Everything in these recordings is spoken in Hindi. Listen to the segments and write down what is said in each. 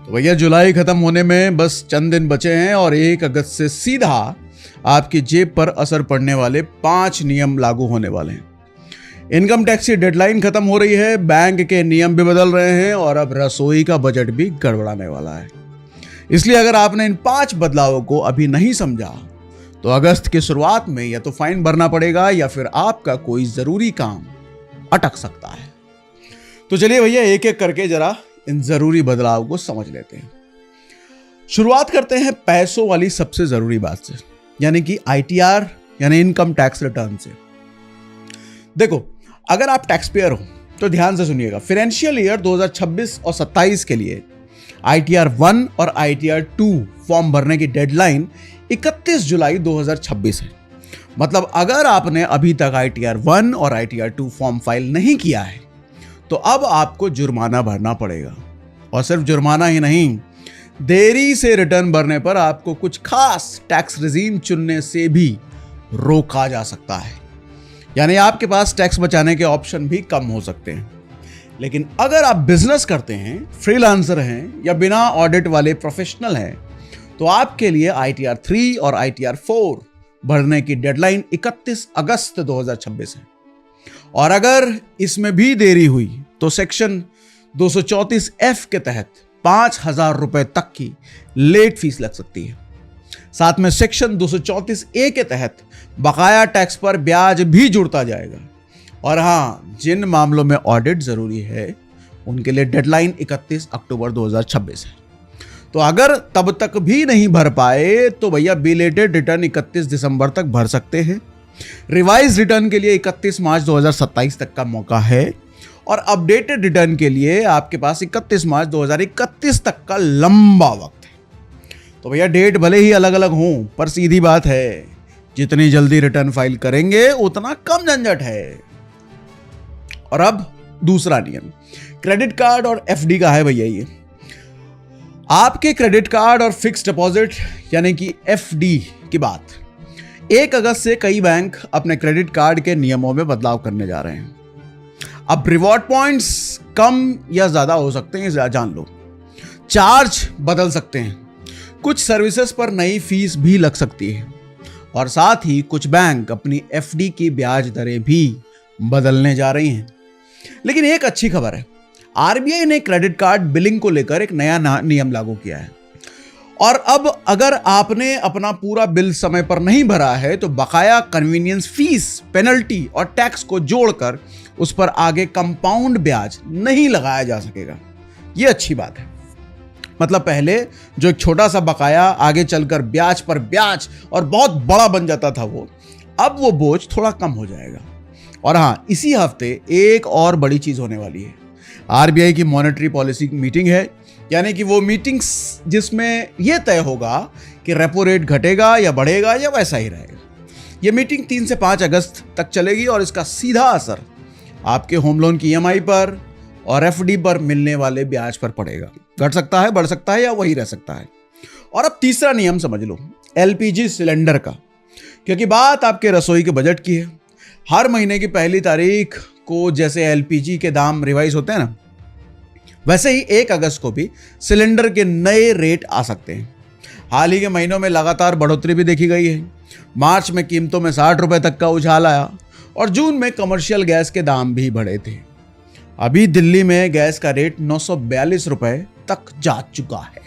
तो भैया जुलाई खत्म होने में बस चंद दिन बचे हैं और 1 अगस्त से सीधा आपकी जेब पर असर पड़ने वाले 5 नियम लागू होने वाले हैं। इनकम टैक्स की डेडलाइन खत्म हो रही है, बैंक के नियम भी बदल रहे हैं और अब रसोई का बजट भी गड़बड़ाने वाला है। इसलिए अगर आपने इन 5 बदलावों को अभी नहीं समझा तो अगस्त की शुरुआत में या तो फाइन भरना पड़ेगा या फिर आपका कोई जरूरी काम अटक सकता है। तो चलिए भैया एक एक करके जरा इन जरूरी बदलाव को समझ लेते हैं। शुरुआत करते हैं पैसों वाली सबसे जरूरी बात से, यानी कि ITR यानी इनकम टैक्स रिटर्न से। देखो, अगर आप टैक्स पेयर हो तो ध्यान से सुनिएगा। फाइनेंशियल ईयर 2026 और 27 के लिए ITR 1 और ITR 2 फॉर्म भरने की डेडलाइन 31 जुलाई 2026 है। मतलब अगर आपने अभी तक ITR 1 और ITR 2 फॉर्म फाइल नहीं किया है तो अब आपको जुर्माना भरना पड़ेगा। और सिर्फ जुर्माना ही नहीं, देरी से रिटर्न भरने पर आपको कुछ खास टैक्स रिजीम चुनने से भी रोका जा सकता है। यानी आपके पास टैक्स बचाने के ऑप्शन भी कम हो सकते हैं। लेकिन अगर आप बिजनेस करते हैं, फ्रीलांसर हैं या बिना ऑडिट वाले प्रोफेशनल हैं तो आपके लिए ITR 3 और ITR 4 भरने की डेडलाइन 31 अगस्त 2026 है। और अगर इसमें भी देरी हुई तो सेक्शन 234F के तहत 5,000 रुपए तक की लेट फीस लग सकती है। साथ में सेक्शन 234A के तहत बकाया टैक्स पर ब्याज भी जुड़ता जाएगा। और हां, जिन मामलों में ऑडिट जरूरी है उनके लिए डेडलाइन 31 अक्टूबर 2026 है। तो अगर तब तक भी नहीं भर पाए तो भैया बिलेटेड रिटर्न 31 दिसंबर तक भर सकते हैं। रिवाइज रिटर्न के लिए 31 मार्च 2027 तक का मौका है और अपडेटेड रिटर्न के लिए आपके पास 31 मार्च 2031 तक का लंबा वक्त है। तो भैया डेट भले ही अलग अलग हों पर सीधी बात है, जितनी जल्दी रिटर्न फाइल करेंगे उतना कम झंझट है। और अब दूसरा नियम क्रेडिट कार्ड और FD का है भैया। ये आपके क्रेडिट कार्ड और फिक्स डिपॉजिट यानी कि FD की बात 1 अगस्त से कई बैंक अपने क्रेडिट कार्ड के नियमों में बदलाव करने जा रहे हैं। अब रिवॉर्ड पॉइंट्स कम या ज्यादा हो सकते हैं, जान लो। चार्ज बदल सकते हैं, कुछ सर्विसेज पर नई फीस भी लग सकती है और साथ ही कुछ बैंक अपनी FD की ब्याज दरें भी बदलने जा रही हैं। लेकिन एक अच्छी खबर है, RBI ने क्रेडिट कार्ड बिलिंग को लेकर एक नया नियम लागू किया है। और अब अगर आपने अपना पूरा बिल समय पर नहीं भरा है तो बकाया कन्वीनियंस फीस, पेनल्टी और टैक्स को जोड़कर उस पर आगे कंपाउंड ब्याज नहीं लगाया जा सकेगा। यह अच्छी बात है। मतलब पहले जो एक छोटा सा बकाया आगे चलकर ब्याज पर ब्याज और बहुत बड़ा बन जाता था, अब वो बोझ थोड़ा कम हो जाएगा। और हां, इसी हफ्ते एक और बड़ी चीज होने वाली है। RBI की मॉनेटरी पॉलिसी मीटिंग है, यानी कि वो मीटिंग्स जिसमें यह तय होगा कि रेपो रेट घटेगा या बढ़ेगा या वैसा ही रहेगा। यह मीटिंग 3 से 5 अगस्त तक चलेगी और इसका सीधा असर आपके होम लोन की EMI पर और FD पर मिलने वाले ब्याज पर पड़ेगा। घट सकता है, बढ़ सकता है या वही रह सकता है। और अब तीसरा नियम समझ लो, LPG सिलेंडर का, क्योंकि बात आपके रसोई के बजट की है। हर महीने की पहली तारीख को जैसे LPG के दाम रिवाइज होते हैं ना, वैसे ही 1 अगस्त को भी सिलेंडर के नए रेट आ सकते हैं। हाल ही के महीनों में लगातार बढ़ोतरी भी देखी गई है। मार्च में कीमतों में 60 रुपए तक का उछाल आया और जून में कमर्शियल गैस के दाम भी बढ़े थे। अभी दिल्ली में गैस का रेट 942 रुपए तक जा चुका है।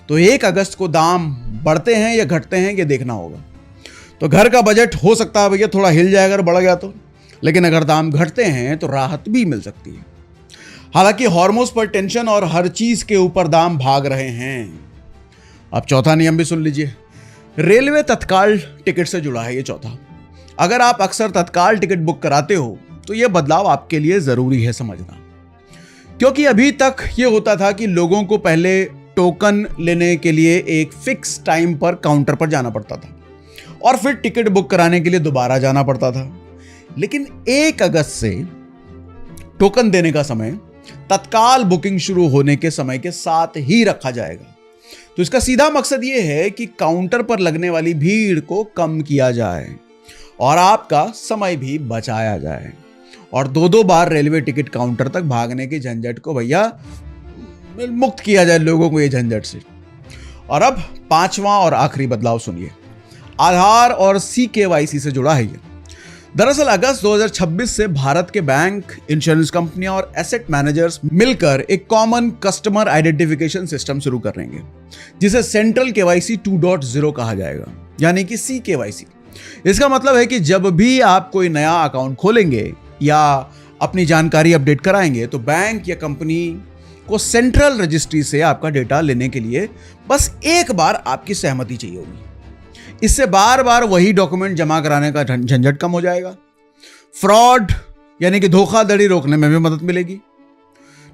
तो 1 अगस्त को दाम बढ़ते हैं या घटते हैं ये देखना होगा। तो घर का बजट हो सकता है भैया थोड़ा हिल जाए अगर बढ़ गया तो, लेकिन अगर दाम घटते हैं तो राहत भी मिल सकती है। हालांकि हार्मोन्स पर टेंशन और हर चीज के ऊपर दाम भाग रहे हैं। अब चौथा नियम भी सुन लीजिए, रेलवे तत्काल टिकट से जुड़ा है ये चौथा। अगर आप अक्सर तत्काल टिकट बुक कराते हो तो यह बदलाव आपके लिए जरूरी है समझना, क्योंकि अभी तक यह होता था कि लोगों को पहले टोकन लेने के लिए एक फिक्स टाइम पर काउंटर पर जाना पड़ता था और फिर टिकट बुक कराने के लिए दोबारा जाना पड़ता था। लेकिन 1 अगस्त से टोकन देने का समय तत्काल बुकिंग शुरू होने के समय के साथ ही रखा जाएगा। तो इसका सीधा मकसद यह है कि काउंटर पर लगने वाली भीड़ को कम किया जाए और आपका समय भी बचाया जाए और 2-2 बार रेलवे टिकट काउंटर तक भागने की झंझट को भैया मुक्त किया जाए लोगों को ये झंझट से। और अब पांचवा और आखिरी बदलाव सुनिए, आधार और CKYC से जुड़ा है ये। दरअसल अगस्त 2026 से भारत के बैंक, इंश्योरेंस कंपनियां और एसेट मैनेजर्स मिलकर एक कॉमन कस्टमर आइडेंटिफिकेशन सिस्टम शुरू करेंगे, जिसे सेंट्रल KYC 2.0 कहा जाएगा, यानी कि CKYC। इसका मतलब है कि जब भी आप कोई नया अकाउंट खोलेंगे या अपनी जानकारी अपडेट कराएंगे तो बैंक या कंपनी को सेंट्रल रजिस्ट्री से आपका डेटा लेने के लिए बस एक बार आपकी सहमति चाहिए होगी। इससे बार बार वही डॉक्यूमेंट जमा कराने का झंझट कम हो जाएगा। फ्रॉड यानी कि धोखाधड़ी रोकने में भी मदद मिलेगी।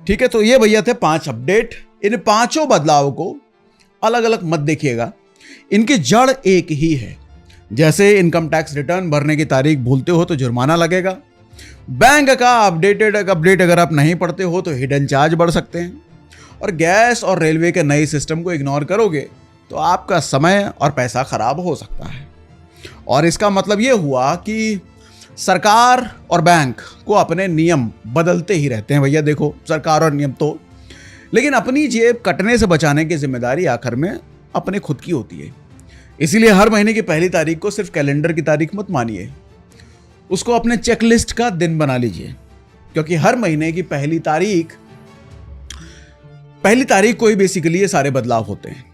ठीक है, तो ये भैया थे 5 अपडेट। इन पांचों बदलाव को अलग अलग मत देखिएगा, इनकी जड़ एक ही है। जैसे इनकम टैक्स रिटर्न भरने की तारीख भूलते हो तो जुर्माना लगेगा, बैंक का अपडेट अगर आप नहीं पढ़ते हो तो हिडन चार्ज बढ़ सकते हैं, और गैस और रेलवे के नए सिस्टम को इग्नोर करोगे तो आपका समय और पैसा खराब हो सकता है। और इसका मतलब यह हुआ कि सरकार और बैंक को अपने नियम बदलते ही रहते हैं। भैया देखो, सरकार और नियम तो, लेकिन अपनी जेब कटने से बचाने की जिम्मेदारी आखिर में अपने खुद की होती है। इसीलिए हर महीने की पहली तारीख को सिर्फ कैलेंडर की तारीख मत मानिए, उसको अपने चेकलिस्ट का दिन बना लीजिए, क्योंकि हर महीने की पहली तारीख को ही बेसिकली ये सारे बदलाव होते हैं।